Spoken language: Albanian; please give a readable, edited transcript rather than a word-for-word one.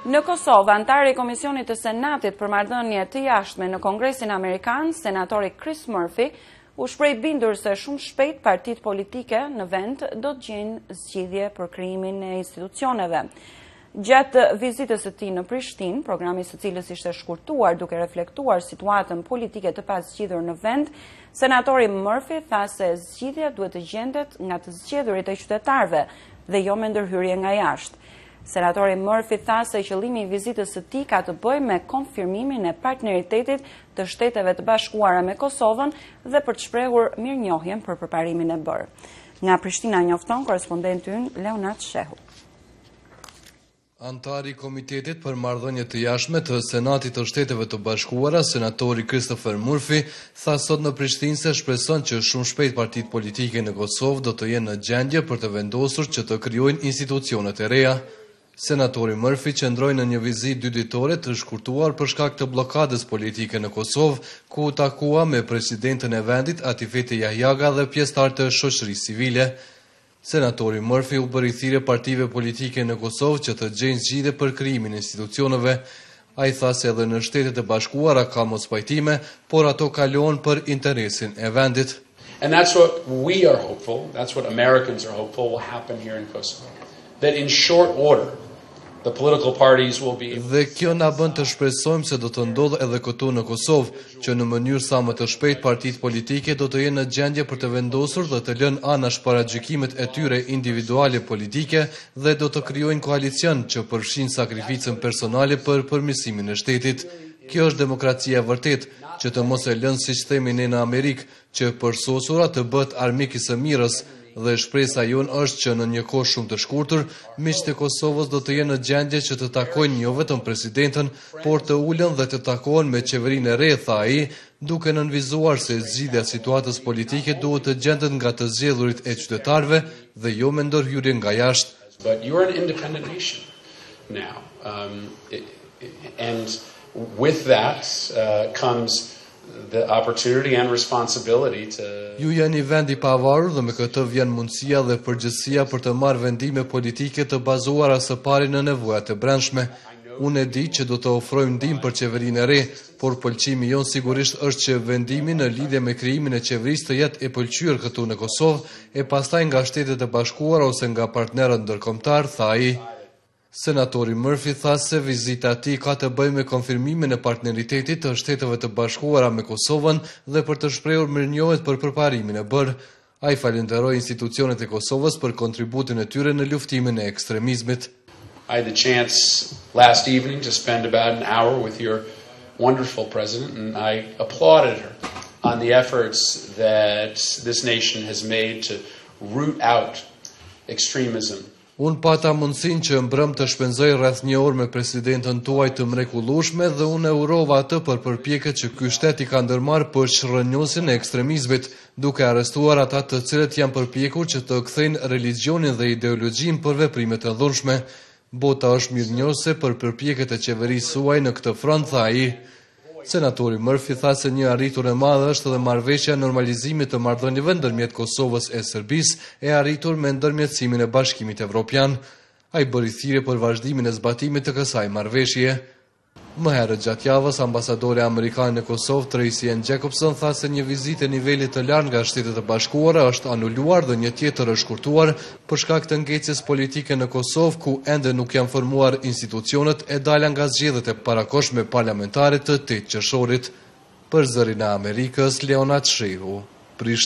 Në Kosovë, antari i Komisionit të Senatit për marrëdhënie të jashtme në Kongresin Amerikan, senatori Chris Murphy, u shpreh bindur se shumë shpejt partitë politike në vend do të gjejnë zgjidhje për krijimin e institucioneve. Gjatë vizitës së tij në Prishtinë, programi së cilës ishte shkurtuar duke reflektuar situatën politike të pazgjidhur në vend, senatori Murphy tha se zgjidhja duhet të gjendet nga të zgjedhurit e qytetarëve dhe jo me ndërhyrje nga jashtë. Senatori Murphy tha se qëllimi i vizitës së tij ka të bëjë me konfirmimin e partneritetit të Shteteve të Bashkuara me Kosovën dhe për të shprehur mirënjohjen për përparimin e bërë. Nga Prishtina njofton korespondenti ynë Leonard Shehu. Antari i Komitetit për Marrëdhënie të Jashtme të Senatit të Shteteve të Bashkuara, senatori Christopher Murphy, tha sot në Prishtinë se shpreson që shumë shpejt partitë politike në Kosovë do të jenë në gjendje për të vendosur që të krijojnë institucionet e reja. Senatori Murphy qëndroi në një vizitë 2 ditore të shkurtuar për shkak të bllokadës politike në Kosovë, ku u takua me presidentën e vendit Atifete Jahjaga dhe pjesëtar të shoqërisë civile. Senatori Murphy u bëri thirrje partive politike në Kosovë që të gjejnë zgjidhje për krijimin e institucioneve. Ai tha se edhe në Shtetet e Bashkuara ka mospajtime, por ato kalohen për interesin e vendit. And that's what we are hopeful, that's what Americans are hopeful will happen here in Kosovo. That in short order the political parties will be. Dhe kjo na bën të shpresojmë se do të ndodhë edhe këtu në Kosovë, që në mënyrë sa më të shpejtë partitë politike do të jenë në gjendje për të vendosur dhe të lënë anash paragjykimet e tyre individuale politike dhe do të krijojnë koalicion që përfshin sakrificën personale për përmirësimin e shtetit. Kjo është demokracia e vërtet, që të mos e lënë siç themi ne në Amerikë, që përsosura të bëhet armik i së mirës. Dhe shpresa jonë është që në një kohë shumë të shkurtër, miqtë e Kosovës do të jenë në gjendje që të takojnë jo vetëm presidentën, por të ulën dhe të takohen me qeverinë e re, tha ai, duke nënvizuar se zgjidhja e situatës politike duhet të gjendet nga të zgjedhurit e qytetarëve dhe jo me ndërhyrje nga jashtë. But you're an independent nation now. And with that comes the opportunity and responsibility to. Ju jeni vend i pavarur dhe me këtë vjen mundësia dhe përgjegjësia për të marrë vendime politike të bazuara së pari në nevojat e brendshme. Unë e di që do të ofrojmë ndihmë për qeverinë e re, por pëlqimi jon sigurisht është që vendimi në lidhje me krijimin e qeverisë të jetë e pëlqyer këtu në Kosovë e pastaj nga Shtetet e Bashkuara ose nga partnerët ndërkombëtar, tha ai. Senatori Murphy tha se vizita e tij ka të bëjë me konfirmimin e partneritetit të Shteteve të Bashkuara me Kosovën dhe për të shprehur mirënjohjet për përparimin e bërë. Ai falenderoi institucionet e Kosovës për kontributin e tyre në luftimin e ekstremizmit. I had the chance last evening to spend about an hour with your wonderful president, and I applauded her on the efforts that this nation has made to root out extremism. Unë pata mundësinë që mbrëm të shpenzoj rreth 1 orë me presidentën tuaj të mrekullueshme dhe unë e urova atë për përpjekjet që ky shtet i ka ndërmarrë për shërënjosin e ekstremizmit, duke arrestuar ata të cilët janë përpjekur që të kthejnë religionin dhe ideologjinë për veprime të dhunshme. Bota është mirënjohëse për përpjekjet e qeverisë suaj në këtë front, tha ai. Senatori Murphy tha se një arritur e madhe është edhe marrëveshja e normalizimit të marrëdhënieve ndërmjet Kosovës e Serbisë e arritur me ndërmjetësimin e Bashkimit Evropian. Ai bëri thirrje për vazhdimin e zbatimit të kësaj marrëveshje. Më herët gjatë javës, ambasadori amerikan në Kosovë, Tracy N. Jacobson, tha se një vizitë e nivelit të lartë nga Shtetet e Bashkuara është anuluar dhe një tjetër është shkurtuar për shkak të ngecjes politike në Kosovë, ku ende nuk janë formuar institucionet e dala nga zgjedhjet e parakohshme parlamentare të 8 qershorit. Për Zërin e Amerikës, Leonard Shehu, Prishtinë.